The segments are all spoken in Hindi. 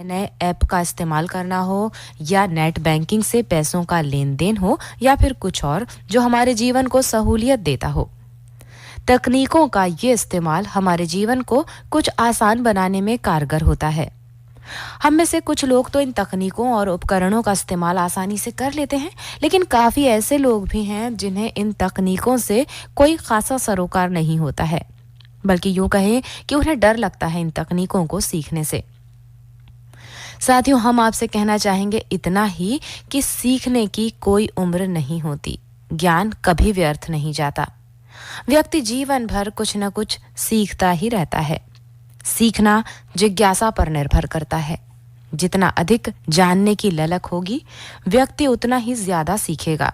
नए ऐप का इस्तेमाल करना हो या नेट बैंकिंग से पैसों का लेन देन हो या फिर कुछ और जो हमारे जीवन को सहूलियत देता हो। तकनीकों का ये इस्तेमाल हमारे जीवन को कुछ आसान बनाने में कारगर होता है। हम में से कुछ लोग तो इन तकनीकों और उपकरणों का इस्तेमाल आसानी से कर लेते हैं, लेकिन काफ़ी ऐसे लोग भी हैं जिन्हें इन तकनीकों से कोई खासा सरोकार नहीं होता है, बल्कि यूं कहें कि उन्हें डर लगता है इन तकनीकों को सीखने से। साथियों, हम आपसे कहना चाहेंगे इतना ही कि सीखने की कोई उम्र नहीं होती। ज्ञान कभी व्यर्थ नहीं जाता। व्यक्ति जीवन भर कुछ न कुछ सीखता ही रहता है। सीखना जिज्ञासा पर निर्भर करता है। जितना अधिक जानने की ललक होगी, व्यक्ति उतना ही ज्यादा सीखेगा।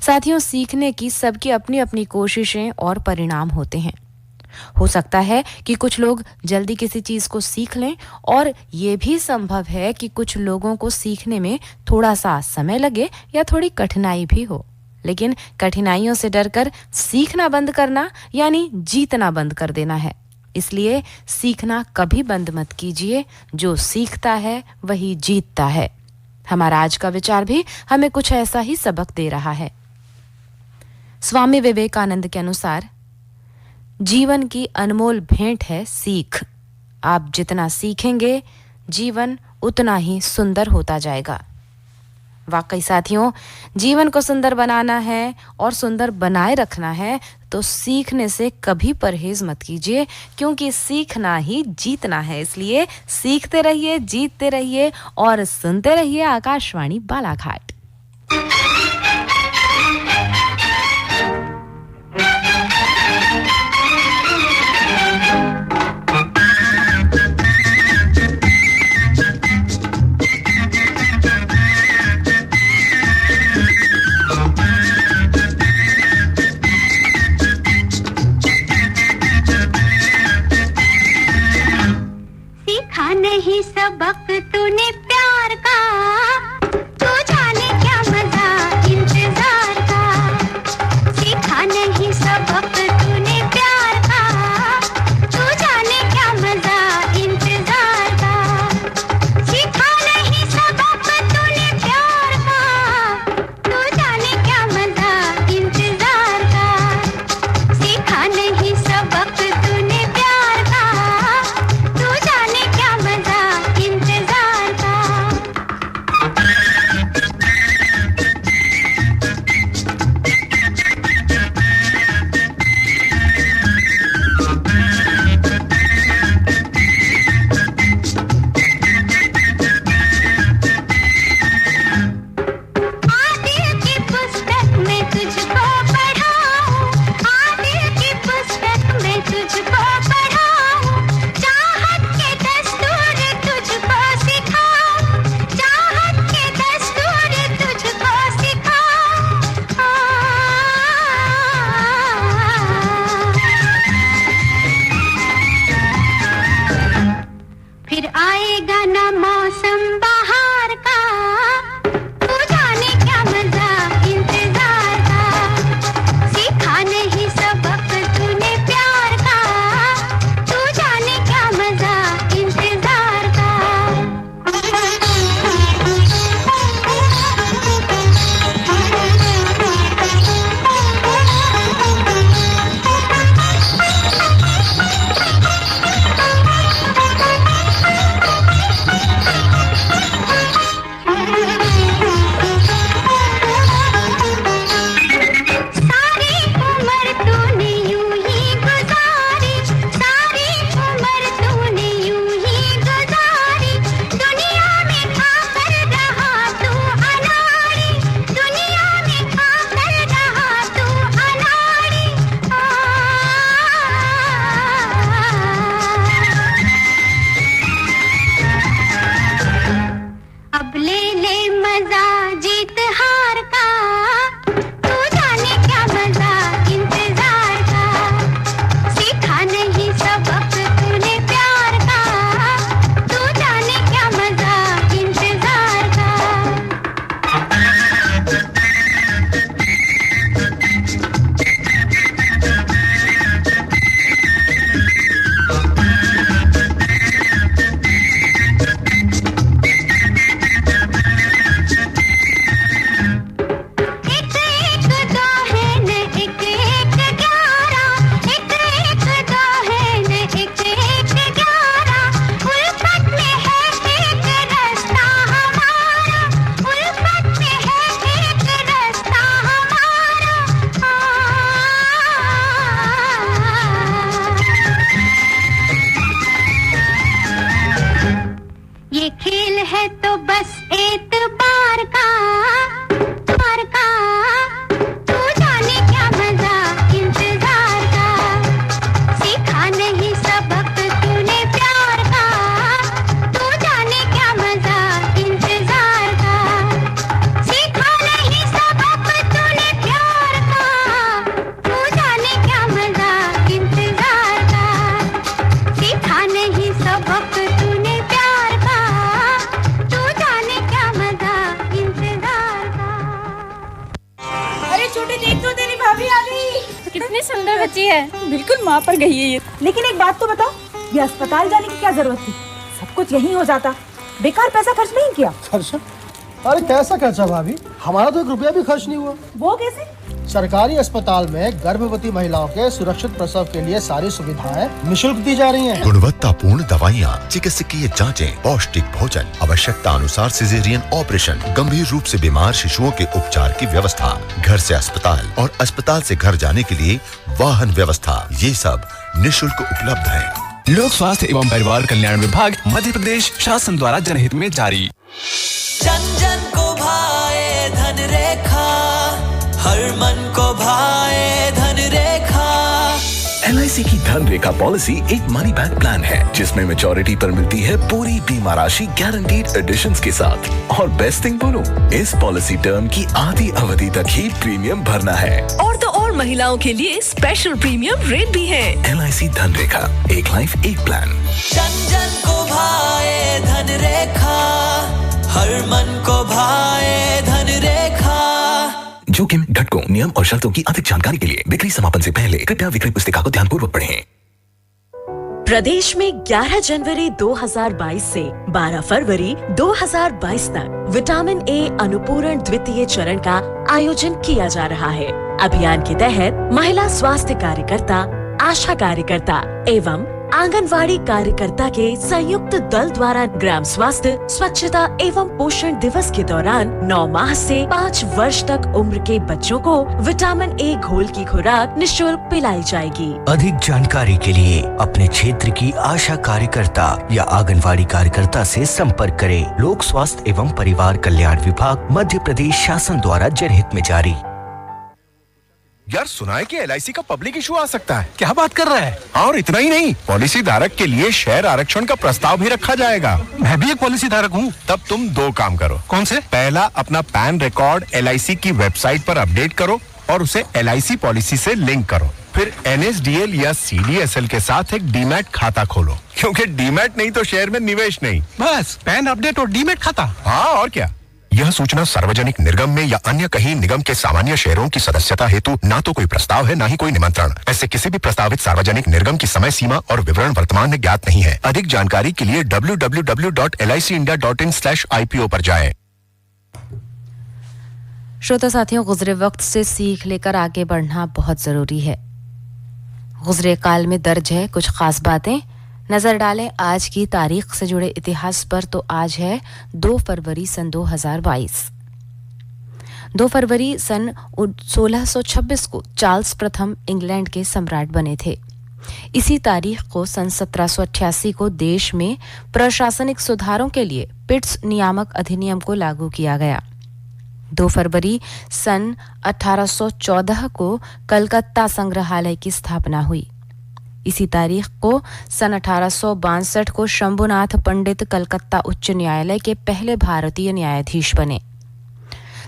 साथियों, सीखने की सबकी अपनी अपनी कोशिशें और परिणाम होते हैं। हो सकता है कि कुछ लोग जल्दी किसी चीज को सीख लें और ये भी संभव है कि कुछ लोगों को सीखने में थोड़ा सा समय लगे या थोड़ी कठिनाई भी हो। लेकिन कठिनाइयों से डरकर सीखना बंद करना यानी जीतना बंद कर देना है। इसलिए सीखना कभी बंद मत कीजिए। जो सीखता है वही जीतता है। हमारा आज का विचार भी हमें कुछ ऐसा ही सबक दे रहा है। स्वामी विवेकानंद के अनुसार जीवन की अनमोल भेंट है सीख। आप जितना सीखेंगे, जीवन उतना ही सुंदर होता जाएगा। वाकई साथियों, जीवन को सुंदर बनाना है और सुंदर बनाए रखना है तो सीखने से कभी परहेज मत कीजिए, क्योंकि सीखना ही जीतना है। इसलिए सीखते रहिए, जीतते रहिए और सुनते रहिए आकाशवाणी बालाघाट। नहीं सबक तूने प्यार का, तू जाने क्या मजा इंतजार का। सीखा नहीं सबक तूने प्यार का, तू जाने क्या मजा इंतजार का। सीखा नहीं सबक तूने प्यार का, तू जाने क्या मजा इंतजार का। सीखा नहीं सबक तूने प्यार का, तू जाने क्या मजा इंतजार का। ये खेल है तो बस एतबार का, बार का, तू जाने क्या मजा इंतजार का, सीखा नहीं सबक तूने प्यार का, तू जाने क्या मजा इंतजार का, सीखा नहीं सबक तूने प्यार का, तू जाने क्या मजा इंतजार का, सीखा नहीं सबक तूने प्यार का, तू जाने क्या मजा इंतजार का। अरे छोटे देख तो तेरी भाभी आ गई। कितनी सुंदर बच्ची है। बिल्कुल माँ पर गई है ये। लेकिन एक बात तो बताओ, ये अस्पताल जाने की क्या जरूरत थी? सब कुछ यहीं हो जाता, बेकार पैसा खर्च नहीं किया। खर्चा? अरे कैसा खर्चा भाभी, हमारा तो 1 रुपया भी खर्च नहीं हुआ। वो कैसे? सरकारी अस्पताल में गर्भवती महिलाओं के सुरक्षित प्रसव के लिए सारी सुविधाएं निशुल्क दी जा रही हैं। गुणवत्तापूर्ण दवाइयाँ, चिकित्सकीय जांचें, पौष्टिक भोजन, आवश्यकता अनुसार सिजेरियन ऑपरेशन, गंभीर रूप से बीमार शिशुओं के उपचार की व्यवस्था, घर से अस्पताल और अस्पताल से घर जाने के लिए वाहन व्यवस्था, ये सब निःशुल्क उपलब्ध है। लोक स्वास्थ्य एवं परिवार कल्याण विभाग मध्य प्रदेश शासन द्वारा जनहित में जारी। जन जन को भाए धनरेखा, हर मन को भाए धनरेखा। LIC की धनरेखा पॉलिसी एक मनी बैक प्लान है जिसमें मैच्योरिटी पर मिलती है पूरी बीमा राशि गारंटीड एडिशंस के साथ। और बेस्ट थिंग बोलो, इस पॉलिसी टर्म की आधी अवधि तक ही प्रीमियम भरना है। और तो और महिलाओं के लिए स्पेशल प्रीमियम रेट भी है। LIC धनरेखा, एक लाइफ एक प्लान। जन जन को भाए धनरेखा, हर मन को भाए धनरेखा। जोखिम, घटकों, नियम और शर्तों की अधिक जानकारी के लिए बिक्री समापन से पहले कृपया विक्रय पुस्तिका को ध्यानपूर्वक पढ़ें। प्रदेश में 11 जनवरी 2022 से 12 फरवरी 2022 तक विटामिन ए अनुपूरण द्वितीय चरण का आयोजन किया जा रहा है। अभियान के तहत महिला स्वास्थ्य कार्यकर्ता, आशा कार्यकर्ता एवं आंगनवाड़ी कार्यकर्ता के संयुक्त दल द्वारा ग्राम स्वास्थ्य, स्वच्छता एवं पोषण दिवस के दौरान 9 माह से 5 वर्ष तक उम्र के बच्चों को विटामिन ए घोल की खुराक निःशुल्क पिलाई जाएगी। अधिक जानकारी के लिए अपने क्षेत्र की आशा कार्यकर्ता या आंगनवाड़ी कार्यकर्ता से संपर्क करें। लोक स्वास्थ्य एवं परिवार कल्याण विभाग मध्य प्रदेश शासन द्वारा जनहित में जारी। यार सुना है कि LIC का पब्लिक इशू आ सकता है। क्या बात कर रहा है? और इतना ही नहीं, पॉलिसी धारक के लिए शेयर आरक्षण का प्रस्ताव भी रखा जाएगा। मैं भी एक पॉलिसी धारक हूँ। तब तुम 2 काम करो। कौन से? पहला, अपना पैन रिकॉर्ड LIC की वेबसाइट पर अपडेट करो और उसे LIC पॉलिसी से लिंक करो। फिर NSDL या CDSL के साथ एक डीमैट खाता खोलो, क्योंकि डीमैट नहीं तो शेयर में निवेश नहीं। बस पैन अपडेट और डीमैट खाता। हाँ और क्या। यह सूचना सार्वजनिक निर्गम में या अन्य कहीं निगम के सामान्य शेयरों की सदस्यता हेतु ना तो कोई प्रस्ताव है, ना ही कोई निमंत्रण। ऐसे किसी भी प्रस्तावित सार्वजनिक निर्गम की समय सीमा और विवरण वर्तमान में ज्ञात नहीं है। अधिक जानकारी के लिए www.licindia.in/IPO पर जाएं। श्रोता साथियों, गुजरे वक्त से सीख लेकर आगे बढ़ना बहुत जरूरी है। गुजरे काल में दर्ज है कुछ खास बातें। नजर डालें आज की तारीख से जुड़े इतिहास पर, तो आज है 2 फरवरी सन 2022। 2 फरवरी सन 1626 को चार्ल्स प्रथम इंग्लैंड के सम्राट बने थे। इसी तारीख को सन 1788 को देश में प्रशासनिक सुधारों के लिए पिट्स नियामक अधिनियम को लागू किया गया। 2 फरवरी सन 1814 को कलकत्ता संग्रहालय की स्थापना हुई। इसी तारीख को सन 1862 को शंभुनाथ पंडित कलकत्ता उच्च न्यायालय के पहले भारतीय न्यायाधीश बने।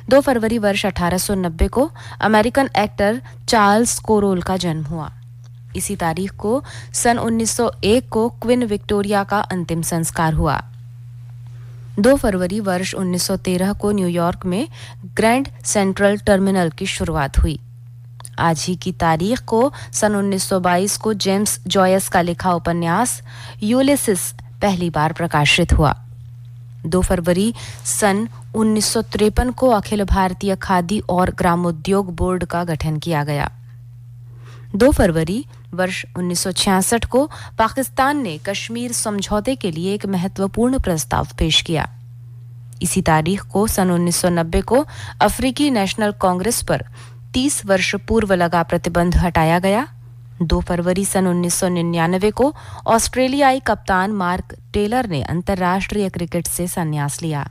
2 फरवरी वर्ष 1890 को अमेरिकन एक्टर चार्ल्स कोरोल का जन्म हुआ। इसी तारीख को सन 1901 को क्वीन विक्टोरिया का अंतिम संस्कार हुआ। 2 फरवरी वर्ष 1913 को न्यूयॉर्क में ग्रैंड सेंट्रल टर्मिनल की शुरुआत हुई। आज ही की तारीख को सन 1922 को जेम्स जॉयस का लिखा उपन्यास यूलिसिस पहली बार प्रकाशित हुआ। 2 फरवरी सन 1953 को अखिल भारतीय खादी और ग्रामोद्योग बोर्ड का गठन किया गया। 2 फरवरी वर्ष 1966 को पाकिस्तान ने कश्मीर समझौते के लिए एक महत्वपूर्ण प्रस्ताव पेश किया। इसी तारीख को सन 1990 को अफ्रीकी नेशनल कांग्रेस पर 30 वर्ष पूर्व लगा प्रतिबंध हटाया गया। 2 फरवरी सन 1999 को ऑस्ट्रेलियाई कप्तान मार्क टेलर ने अंतर्राष्ट्रीय क्रिकेट से संन्यास लिया।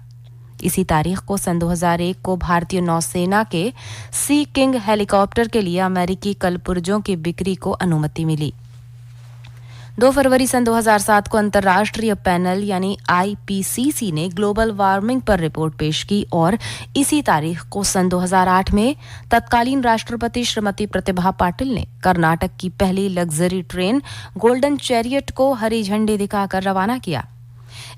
इसी तारीख को सन 2001 को भारतीय नौसेना के सी किंग हेलीकॉप्टर के लिए अमेरिकी कलपुर्जों की बिक्री को अनुमति मिली। 2 फरवरी सन 2007 को अंतर्राष्ट्रीय पैनल यानी IPCC ने ग्लोबल वार्मिंग पर रिपोर्ट पेश की और इसी तारीख को सन 2008 में तत्कालीन राष्ट्रपति श्रीमती प्रतिभा पाटिल ने कर्नाटक की पहली लग्जरी ट्रेन गोल्डन चैरियट को हरी झंडी दिखाकर रवाना किया।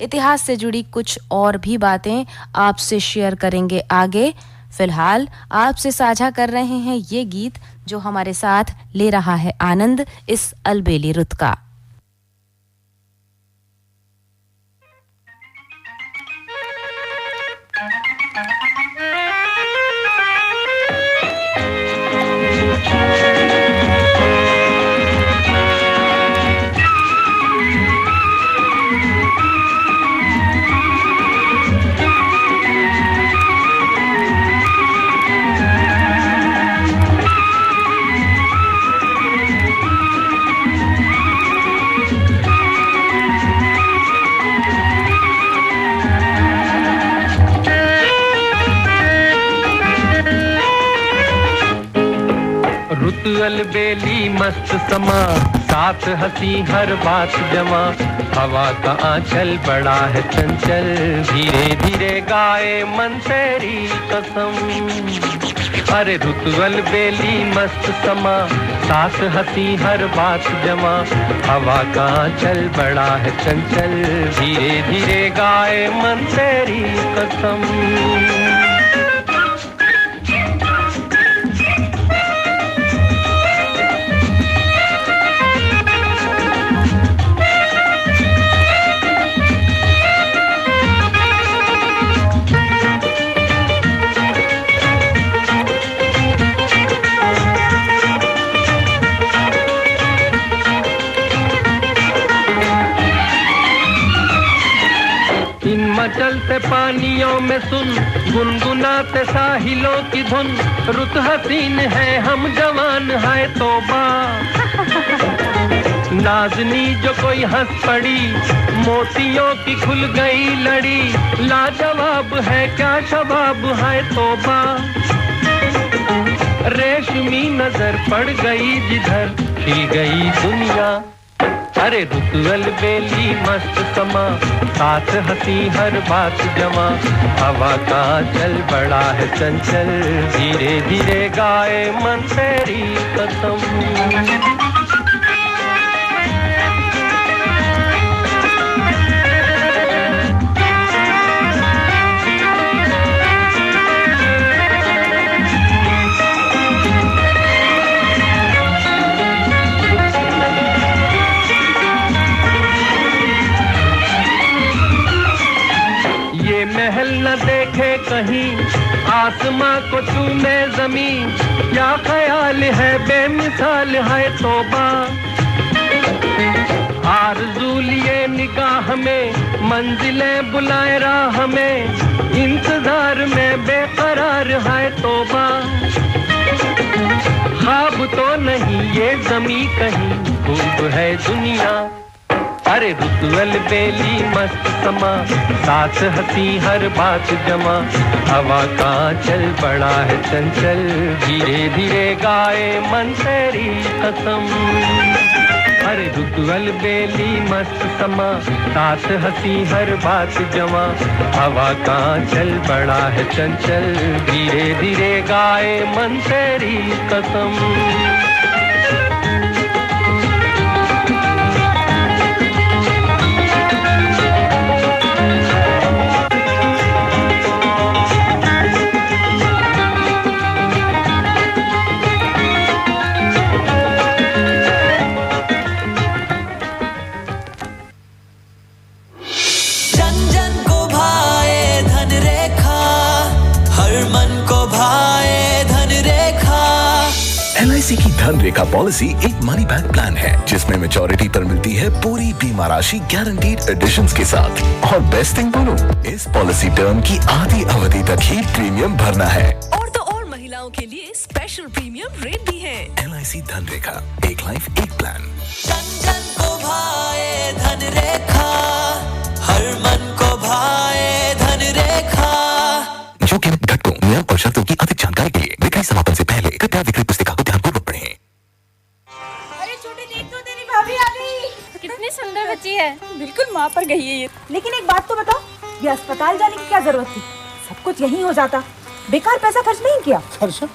इतिहास से जुड़ी कुछ और भी बातें आपसे शेयर करेंगे आगे। फिलहाल आपसे साझा कर रहे हैं ये गीत जो हमारे साथ ले रहा है आनंद इस अलबेली रुत का। अलबेली मस्त समा साथ हंसी हर बात जमा हवा का आंचल बड़ा है चंचल धीरे धीरे गाए मन तेरी कसम। अरे रुत अलबेली मस्त समा साथ हंसी हर बात जमा हवा का आंचल बड़ा है चंचल धीरे धीरे गाए मन तेरी कसम। चलते पानियों में सुन गुनगुनाते साहिलों की धुन रुत हसीन है हम जवान है तौबा। नाजनी जो कोई हंस पड़ी मोतियों की खुल गई लड़ी लाजवाब है क्या शबाब है तौबा। रेशमी नजर पड़ गई जिधर खिल गई दुनिया। अरे रुत अलबेली मस्त समा साथ हंसी हर बात जमा हवा का चल बड़ा है चंचल धीरे धीरे गाए मन तेरी कसम। महल न देखे कहीं आसमां को चूमे जमीन क्या ख्याल है बेमिसाल है तौबा। आरज़ू लिए निगाह में मंजिलें बुलाए राह में इंतजार में बेकरार है तौबा। ख्वाब तो नहीं ये ज़मीं कहीं खूब है दुनिया। अरे रुत अलबेली मस्त समा साथ हंसी हर बात जमा हवा का चल बड़ा है चंचल धीरे धीरे गाए मन तेरी कसम। अरे रुत अलबेली मस्त समा साथ हंसी हर बात जमा हवा का चल बड़ा है चंचल धीरे धीरे गाए मन तेरी कसम। LIC की धन रेखा पॉलिसी एक मनी बैक प्लान है जिसमें मैच्योरिटी पर मिलती है पूरी बीमा राशि गारंटीड एडिशंस के साथ। और बेस्ट थिंग बोलो, इस पॉलिसी टर्म की आधी अवधि तक ही प्रीमियम भरना है। और तो और महिलाओं के लिए स्पेशल प्रीमियम रेट भी है। LIC धन रेखा, एक लाइफ एक प्लान। जन जन को भाए धनरेखा, हर मन को भाए धनरेखा। जोखिम, घटकों, नियम और शर्तों की अधिक जानकारी के लिए विक्रय समापन से पहले कृपया विक्रय पुस्तिका को ध्यानपूर्वक पढ़ें। अरे छोटे देख तो, तेरी भाभी आ गई। कितनी सुंदर बच्ची है। बिल्कुल माँ पर गई है ये। लेकिन एक बात तो बताओ, ये अस्पताल जाने की क्या जरूरत थी? सब कुछ यहीं हो जाता, बेकार पैसा खर्च नहीं किया। खर्चा?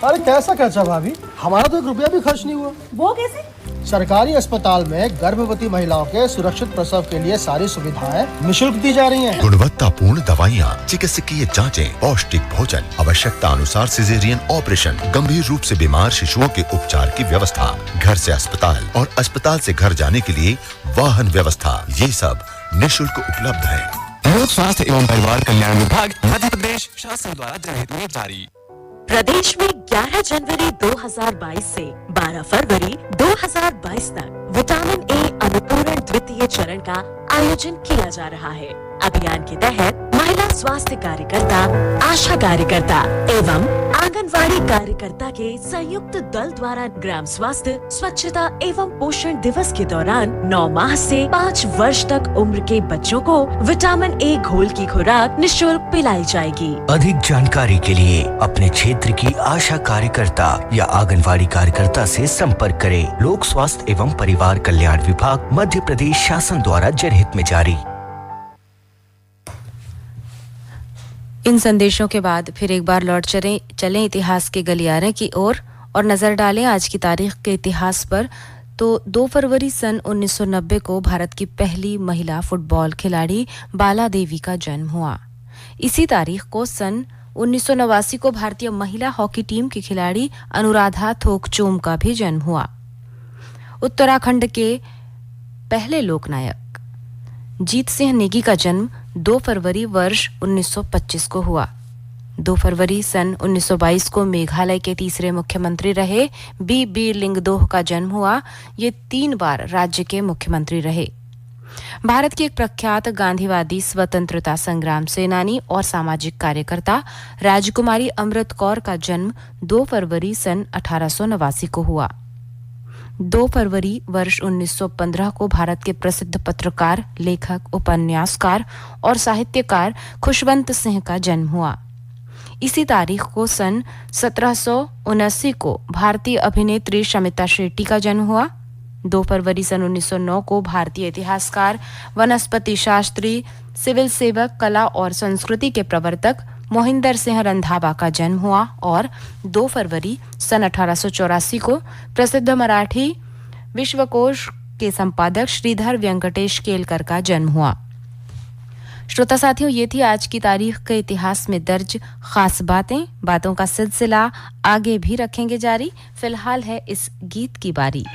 अरे कैसा खर्चा भाभी, हमारा तो 1 रुपया भी खर्च नहीं हुआ। वो कैसे? सरकारी अस्पताल में गर्भवती महिलाओं के सुरक्षित प्रसव के लिए सारी सुविधाएं निःशुल्क दी जा रही हैं। गुणवत्तापूर्ण दवाइयाँ, चिकित्सकीय जांचें, पौष्टिक भोजन, आवश्यकता अनुसार सिजेरियन ऑपरेशन, गंभीर रूप से बीमार शिशुओं के उपचार की व्यवस्था, घर से अस्पताल और अस्पताल से घर जाने के लिए वाहन व्यवस्था, ये सब निःशुल्क उपलब्ध है। लोक स्वास्थ्य एवं परिवार कल्याण विभाग, मध्य प्रदेश शासन द्वारा जनहित में जारी। प्रदेश में 11 जनवरी 2022 से 12 फरवरी 2022 तक विटामिन ए अनुपूरण द्वितीय चरण का आयोजन किया जा रहा है। अभियान के तहत महिला स्वास्थ्य कार्यकर्ता, आशा कार्यकर्ता एवं आंगनवाड़ी कार्यकर्ता के संयुक्त दल द्वारा ग्राम स्वास्थ्य, स्वच्छता एवं पोषण दिवस के दौरान 9 माह से 5 वर्ष तक उम्र के बच्चों को विटामिन ए घोल की खुराक निःशुल्क पिलाई जाएगी। अधिक जानकारी के लिए अपने क्षेत्र की आशा कार्यकर्ता या आंगनवाड़ी कार्यकर्ता से संपर्क करें। लोक स्वास्थ्य एवं परिवार कल्याण विभाग, मध्य प्रदेश शासन द्वारा जनहित में जारी। इन संदेशों के बाद फिर एक बार लौट चलें इतिहास के गलियारे की ओर और नजर डालें आज की तारीख के इतिहास पर। तो 2 फरवरी सन 1990 को भारत की पहली महिला फुटबॉल खिलाड़ी बाला देवी का जन्म हुआ। इसी तारीख को सन 1989 को भारतीय महिला हॉकी टीम की खिलाड़ी अनुराधा थोकचोम का भी जन्म हुआ। उत्तराखंड के पहले लोकनायक जीत सिंह नेगी का जन्म 2 फरवरी वर्ष 1925 को हुआ। 2 फरवरी सन 1922 को मेघालय के तीसरे मुख्यमंत्री रहे बी लिंगदोह का जन्म हुआ। ये 3 बार राज्य के मुख्यमंत्री रहे। भारत की एक प्रख्यात गांधीवादी, स्वतंत्रता संग्राम सेनानी और सामाजिक कार्यकर्ता राजकुमारी अमृत कौर का जन्म 2 फरवरी सन 1889 को हुआ। 2 फरवरी वर्ष 1915 को भारत के प्रसिद्ध पत्रकार, लेखक, उपन्यासकार और साहित्यकार खुशवंत सिंह का जन्म हुआ। इसी तारीख को सन 1779 को भारतीय अभिनेत्री शमिता शेट्टी का जन्म हुआ। 2 फरवरी सन 1909 को भारतीय इतिहासकार, वनस्पति शास्त्री, सिविल सेवक, कला और संस्कृति के प्रवर्तक मोहिंदर सिंह रंधावा का जन्म हुआ और 2 फरवरी सन 1884 को प्रसिद्ध मराठी विश्वकोश के संपादक श्रीधर वेंकटेश केलकर का जन्म हुआ। श्रोता साथियों, ये थी आज की तारीख के इतिहास में दर्ज खास बातों का सिलसिला आगे भी रखेंगे जारी। फिलहाल है इस गीत की बारी।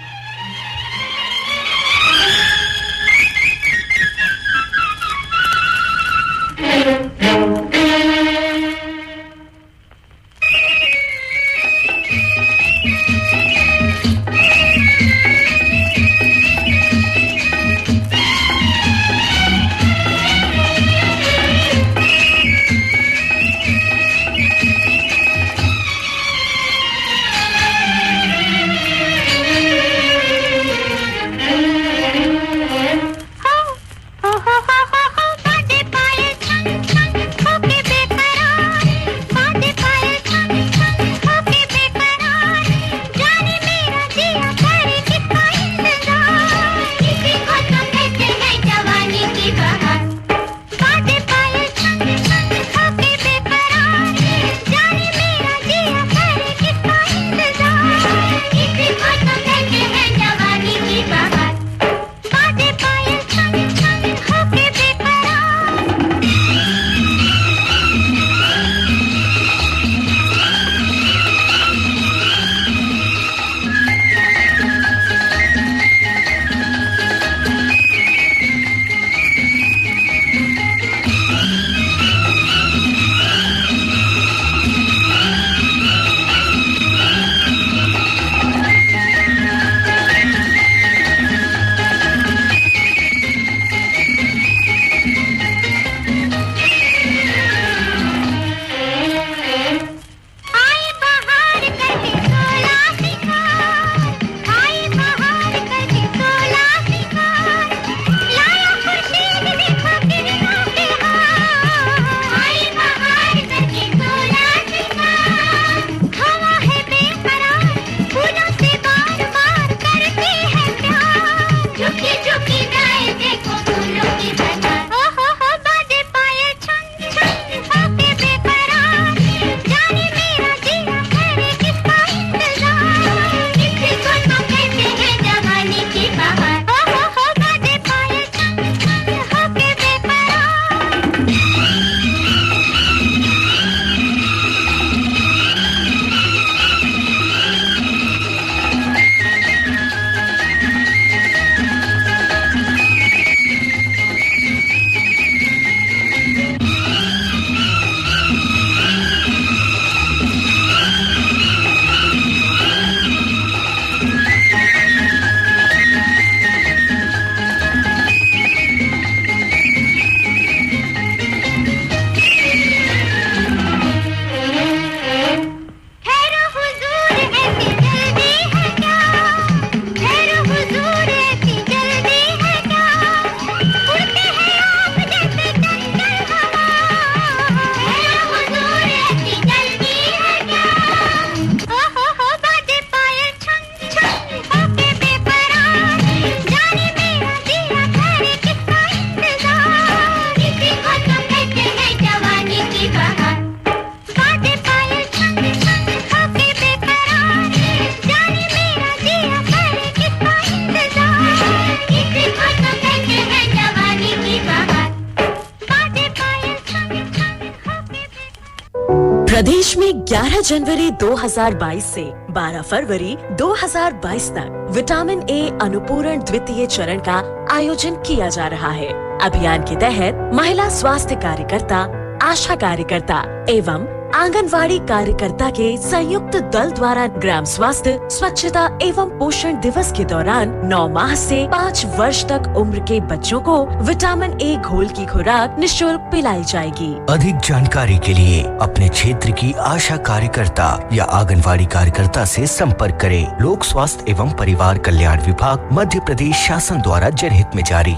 प्रदेश में 11 जनवरी 2022 से 12 फरवरी 2022 तक विटामिन ए अनुपूरण द्वितीय चरण का आयोजन किया जा रहा है। अभियान के तहत महिला स्वास्थ्य कार्यकर्ता, आशा कार्यकर्ता एवं आंगनवाड़ी कार्यकर्ता के संयुक्त दल द्वारा ग्राम स्वास्थ्य, स्वच्छता एवं पोषण दिवस के दौरान 9 माह से 5 वर्ष तक उम्र के बच्चों को विटामिन ए घोल की खुराक निःशुल्क पिलाई जाएगी। अधिक जानकारी के लिए अपने क्षेत्र की आशा कार्यकर्ता या आंगनवाड़ी कार्यकर्ता से संपर्क करें। लोक स्वास्थ्य एवं परिवार कल्याण विभाग, मध्य प्रदेश शासन द्वारा जनहित में जारी।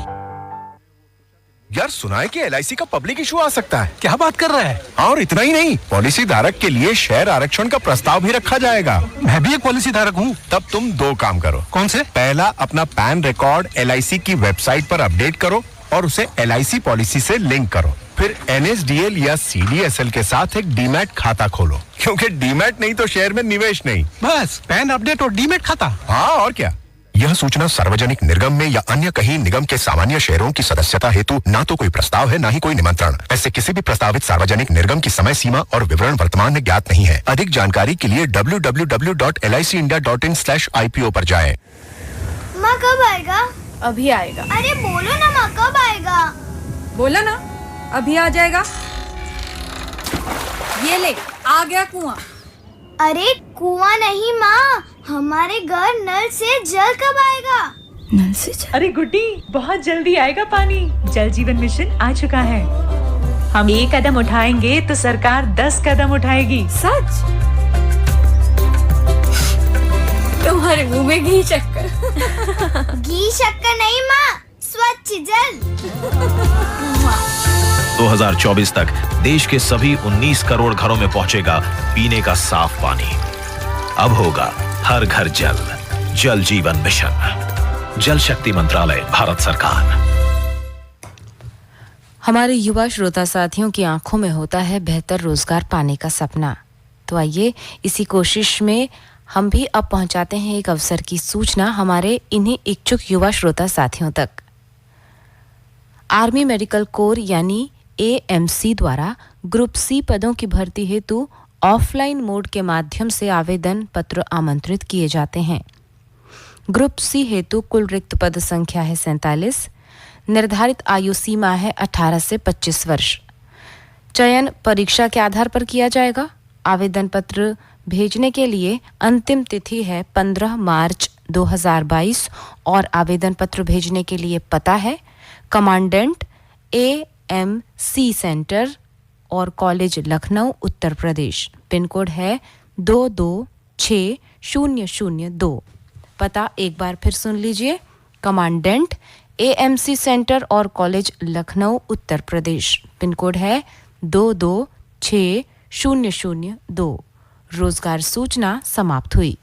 यार सुना है कि LIC का पब्लिक इशू आ सकता है। क्या बात कर रहा है? और इतना ही नहीं, पॉलिसी धारक के लिए शेयर आरक्षण का प्रस्ताव भी रखा जाएगा। मैं भी एक पॉलिसी धारक हूँ। तब तुम 2 काम करो। कौन से? पहला, अपना पैन रिकॉर्ड LIC की वेबसाइट पर अपडेट करो और उसे LIC पॉलिसी से लिंक करो। फिर NSDL या CDSL के साथ एक डीमैट खाता खोलो, क्योंकि डीमैट नहीं तो शेयर में निवेश नहीं। बस पैन अपडेट और डीमैट खाता। हाँ और क्या। यह सूचना सार्वजनिक निर्गम में या अन्य कहीं निगम के सामान्य शेयरों की सदस्यता हेतु ना तो कोई प्रस्ताव है, ना ही कोई निमंत्रण। ऐसे किसी भी प्रस्तावित सार्वजनिक निर्गम की समय सीमा और विवरण वर्तमान में ज्ञात नहीं है। अधिक जानकारी के लिए www.licindia.in/IPO पर जाएं। माँ कब आएगा? अभी आएगा। अरे बोलो ना माँ, कब आएगा? बोला ना, अभी आ जाएगा। ये ले, आ गया कुआं। अरे कुआं नहीं माँ, हमारे घर नल से जल कब आएगा? नल से जल? अरे गुड्डी, बहुत जल्दी आएगा पानी। जल जीवन मिशन आ चुका है। हम 1 कदम उठाएंगे तो सरकार 10 कदम उठाएगी। सच? तुम्हारे मुंह में घी शक्कर। घी शक्कर नहीं माँ, स्वच्छ जल। 2024 तक देश के सभी 19 करोड़ घरों में पहुंचेगा पीने का साफ पानी। अब होगा हर घर जल। जल जीवन मिशन, जल शक्ति मंत्रालय, भारत सरकार। हमारे युवा श्रोता साथियों की आंखों में होता है बेहतर रोजगार पाने का सपना। तो आइए इसी कोशिश में हम भी अब पहुंचाते हैं एक अवसर की सूचना हमारे इन्हीं इच्छुक युवा श्रोता साथियों तक। आर्मी मेडिकल कोर यानी AMC द्वारा ग्रुप C पदों की भर्ती हेतु ऑफलाइन मोड के माध्यम से आवेदन पत्र आमंत्रित किए जाते हैं। ग्रुप C हेतु कुल रिक्त पद संख्या है 47। निर्धारित आयु सीमा है 18 से 25 वर्ष। चयन परीक्षा के आधार पर किया जाएगा। आवेदन पत्र भेजने के लिए अंतिम तिथि है 15 मार्च 2022 और आवेदन पत्र भेजने के लिए पता है कमांडेंट AMC सेंटर और college Lucknow, Uttar Pradesh. Pin code है 226002। पता एक बार फिर सुन लीजिए, कमांडेंट AMC सेंटर और college Lucknow, Uttar Pradesh. Pin code है 226002। रोजगार सूचना समाप्त हुई।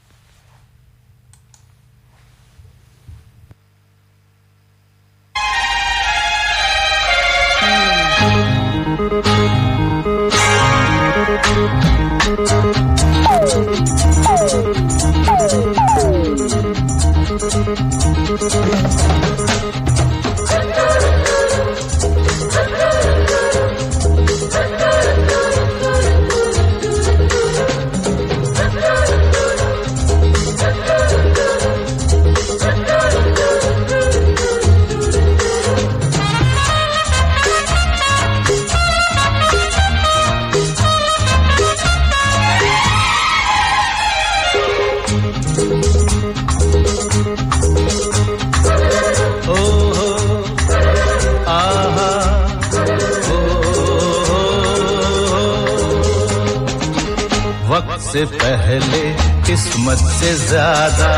वक्त से पहले किस्मत से ज्यादा,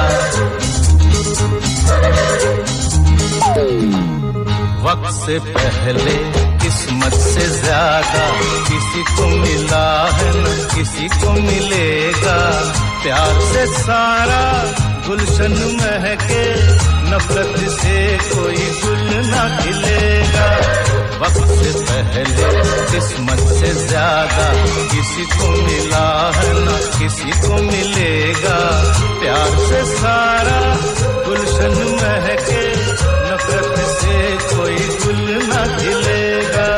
वक्त से पहले किस्मत से ज्यादा किसी को मिला है न किसी को मिलेगा। प्यार से सारा गुलशन महके, नफरत से कोई गुल ना खिलेगा। वक्त से पहले किस्मत से ज्यादा किसी को मिला है ना किसी को मिलेगा। प्यार से सारा गुलशन महके, नफरत से कोई गुल ना खिलेगा।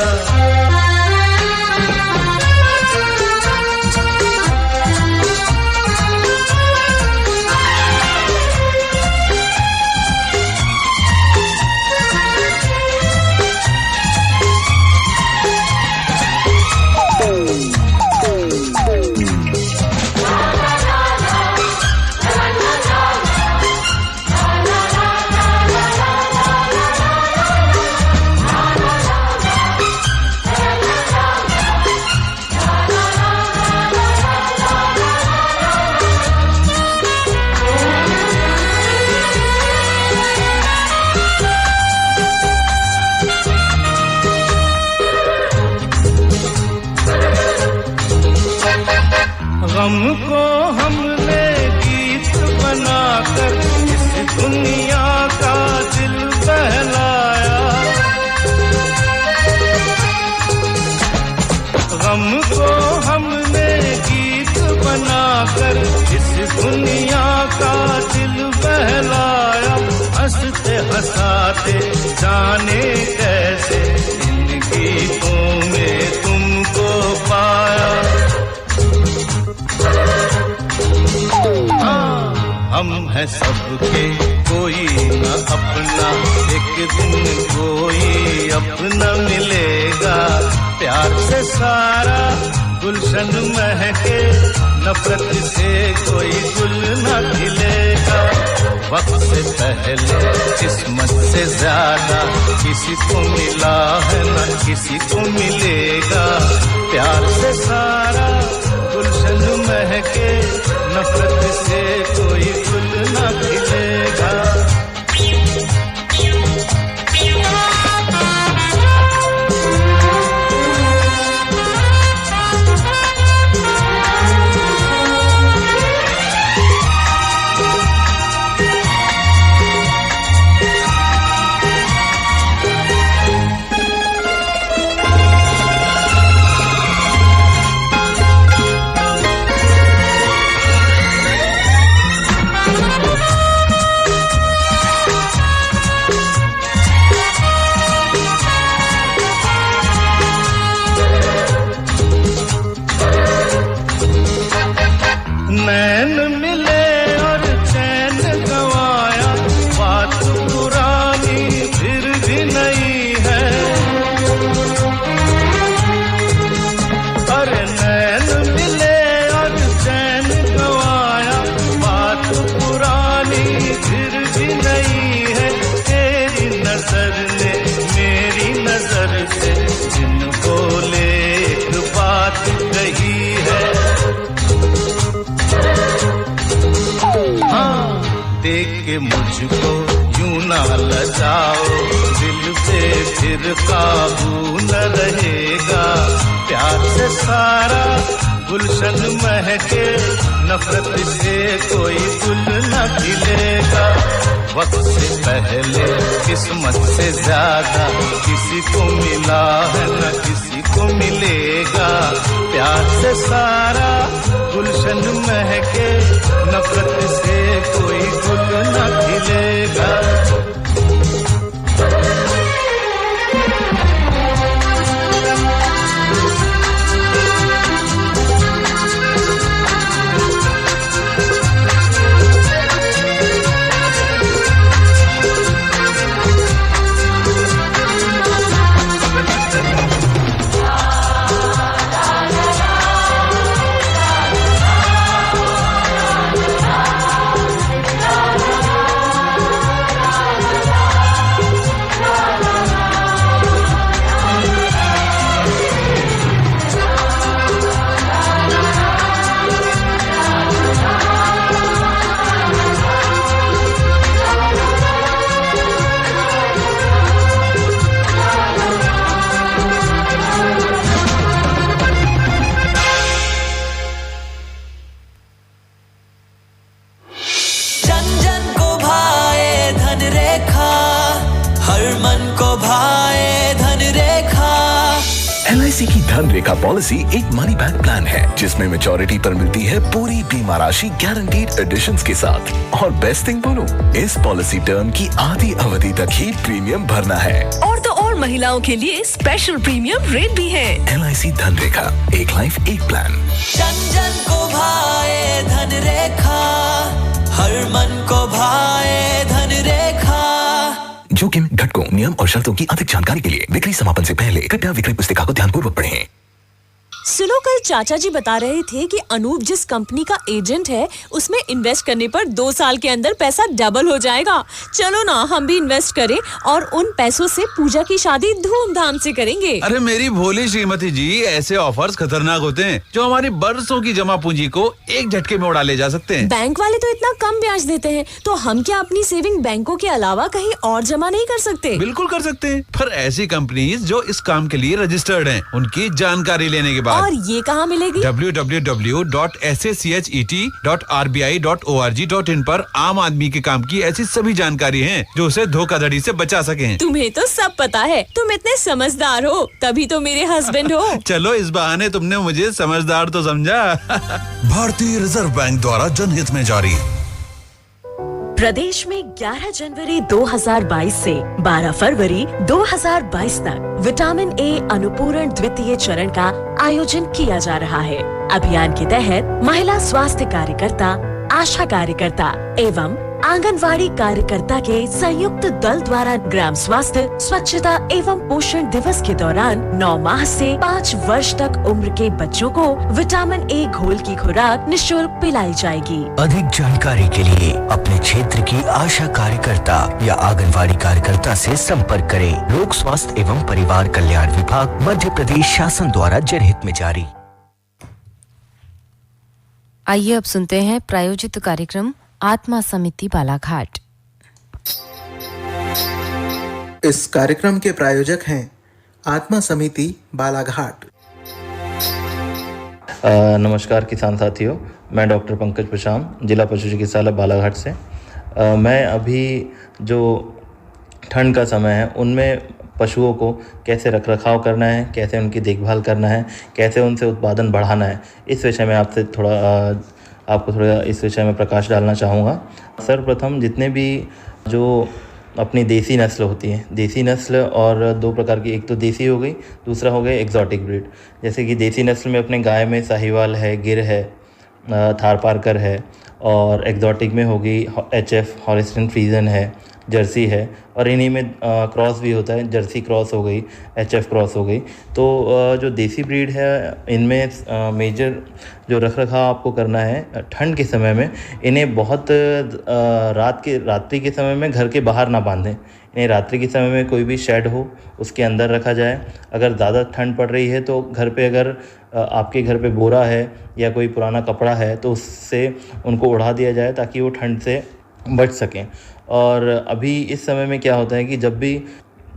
गम को हमने गीत बनाकर इस दुनिया का दिल बहलाया, गम को हमने गीत बनाकर इस दुनिया का दिल बहलाया। हंसते हंसाते जाने कैसे इन गीतों में तुमको पाया। हम हैं सबके कोई न अपना, एक दिन कोई अपना मिलेगा। प्यार से सारा गुलशन महके, नफरत से कोई गुल न खिलेगा। वक्त से पहले किस्मत से ज्यादा किसी को मिला है न किसी को मिलेगा। प्यार से सारा गुलशन महके, नफरत से कोई गुल न खिलेगा। नैन मिले और चैन गंवाया, बात पुरानी फिर भी नई है। अरे नैन मिले और चैन गंवाया, बात पुरानी फिर भी नई है। तेरी नजर ने मेरी नजर से जिन बोले एक बात कही है। देख के मुझको यूं ना लजाओ, दिल पे फिर काबू न रहेगा। प्यार से सारा गुलशन महके, नफरत से कोई गुल न खिलेगा। वक्त से पहले किस्मत से ज्यादा किसी को मिला है न किसी को मिलेगा। प्यार से सारा गुलशन महके, नफरत से कोई गुल न खिलेगा। LIC की धन रेखा पॉलिसी एक मनी बैक प्लान है जिसमें मैच्योरिटी पर मिलती है पूरी बीमा राशि गारंटीड एडिशंस के साथ। और बेस्ट थिंग बोलो, इस पॉलिसी टर्म की आधी अवधि तक ही प्रीमियम भरना है। और तो और महिलाओं के लिए स्पेशल प्रीमियम रेट भी है। LIC धन रेखा, एक लाइफ एक प्लान। जन जन को भाए धन रेखा, हर मन को भाए धन रेखा। जोखिम, घटकों, नियम और शर्तों की अधिक जानकारी के लिए बिक्री समापन से पहले कृपया विक्रय पुस्तिका को ध्यानपूर्वक पढ़ें। सुनो, कल चाचा जी बता रहे थे कि अनूप जिस कंपनी का एजेंट है उसमें इन्वेस्ट करने पर 2 साल के अंदर पैसा डबल हो जाएगा। चलो ना, हम भी इन्वेस्ट करें और उन पैसों से पूजा की शादी धूमधाम से करेंगे। अरे मेरी भोली श्रीमती जी, ऐसे ऑफर्स खतरनाक होते हैं जो हमारी बरसों की जमा पूंजी को एक झटके में उड़ा ले जा सकते हैं। बैंक वाले तो इतना कम ब्याज देते हैं, तो हम क्या अपनी सेविंग बैंकों के अलावा कहीं और जमा नहीं कर सकते? बिल्कुल कर सकते हैं, पर ऐसी कंपनीज जो इस काम के लिए रजिस्टर्ड हैं, उनकी जानकारी लेने के बाद। और ये कहाँ मिलेगी? www.sachet.rbi.org.in पर आम आदमी के काम की ऐसी सभी जानकारी हैं जो उसे धोखाधड़ी से बचा सकें। तुम्हें तो सब पता है, तुम इतने समझदार हो, तभी तो मेरे हस्बैंड हो। चलो इस बहाने तुमने मुझे समझदार तो समझा। भारतीय रिजर्व बैंक द्वारा जनहित में जारी। प्रदेश में 11 जनवरी 2022 से 12 फरवरी 2022 तक विटामिन ए अनुपूरण द्वितीय चरण का आयोजन किया जा रहा है। अभियान के तहत महिला स्वास्थ्य कार्यकर्ता, आशा कार्यकर्ता एवं आंगनवाड़ी कार्यकर्ता के संयुक्त दल द्वारा ग्राम स्वास्थ्य, स्वच्छता एवं पोषण दिवस के दौरान 9 माह से 5 वर्ष तक उम्र के बच्चों को विटामिन ए घोल की खुराक निःशुल्क पिलाई जाएगी। अधिक जानकारी के लिए अपने क्षेत्र की आशा कार्यकर्ता या आंगनवाड़ी कार्यकर्ता से संपर्क करें। लोक स्वास्थ्य एवं परिवार कल्याण विभाग, मध्य प्रदेश शासन द्वारा जनहित में जारी। आइए अब सुनते हैं प्रायोजित कार्यक्रम आत्मा समिति बालाघाट। इस कार्यक्रम के प्रायोजक हैं आत्मा समिति बालाघाट। नमस्कार किसान साथियों, मैं डॉक्टर पंकज प्रशाम, जिला पशु चिकित्सालय बालाघाट से। मैं अभी जो ठंड का समय है उनमें पशुओं को कैसे रखरखाव करना है, कैसे उनकी देखभाल करना है, कैसे उनसे उत्पादन बढ़ाना है, इस विषय में आपको थोड़ा इस विषय में प्रकाश डालना चाहूँगा। सर्वप्रथम जितने भी जो अपनी देसी नस्ल होती है, देसी नस्ल और 2 प्रकार की, एक तो देसी हो गई, दूसरा हो गया एग्जॉटिक ब्रीड। जैसे कि देसी नस्ल में अपने गाय में साहिवाल है, गिर है, थारपारकर है, और एग्जॉटिक में होगी HF हॉलिस्टीन फ्रीजन है, जर्सी है, और इन्हीं में क्रॉस भी होता है, जर्सी क्रॉस हो गई, HF क्रॉस हो गई। तो जो देसी ब्रीड है इनमें मेजर जो रखरखाव आपको करना है ठंड के समय में, इन्हें बहुत रात्रि के समय में घर के बाहर ना बांधें। इन्हें रात्रि के समय में कोई भी शेड हो उसके अंदर रखा जाए। अगर ज़्यादा ठंड पड़ रही है तो घर पे, अगर आपके घर पे बोरा है या कोई पुराना कपड़ा है तो उससे उनको उड़ा दिया जाए ताकि वो ठंड से बच सकें। और अभी इस समय में क्या होता है कि जब भी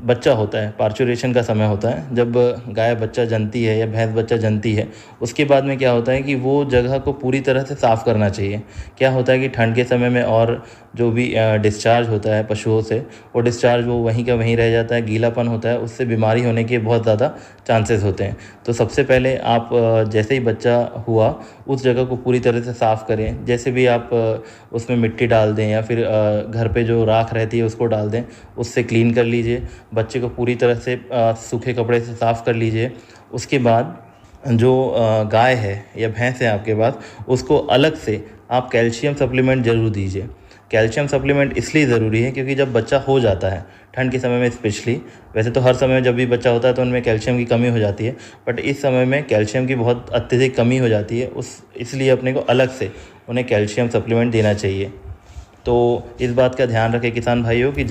बच्चा होता है, पार्चुरेशन का समय होता है, जब गाय बच्चा जनती है या भैंस बच्चा जनती है, उसके बाद में क्या होता है कि वो जगह को पूरी तरह से साफ़ करना चाहिए। क्या होता है कि ठंड के समय में और जो भी डिस्चार्ज होता है पशुओं से, वो डिस्चार्ज वो वहीं का वहीं रह जाता है, गीलापन होता है, उससे बीमारी होने के बहुत ज़्यादा चांसेस होते हैं। तो सबसे पहले आप जैसे ही बच्चा हुआ उस जगह को पूरी तरह से साफ़ करें। जैसे भी आप उसमें मिट्टी डाल दें या फिर घर पे जो राख रहती है उसको डाल दें, उससे क्लीन कर लीजिए। बच्चे को पूरी तरह से सूखे कपड़े से साफ़ कर लीजिए। उसके बाद जो गाय है या भैंस है आपके पास, उसको अलग से आप कैल्शियम सप्लीमेंट ज़रूर दीजिए। कैल्शियम सप्लीमेंट इसलिए ज़रूरी है क्योंकि जब बच्चा हो जाता है ठंड के समय में स्पेशली, वैसे तो हर समय जब भी बच्चा होता है तो उनमें कैल्शियम की कमी हो जाती है, बट इस समय में कैल्शियम की बहुत अत्यधिक कमी हो जाती है, इसलिए अपने को अलग से उन्हें कैल्शियम सप्लीमेंट देना चाहिए। तो इस बात का ध्यान रखें किसान भाइयों कि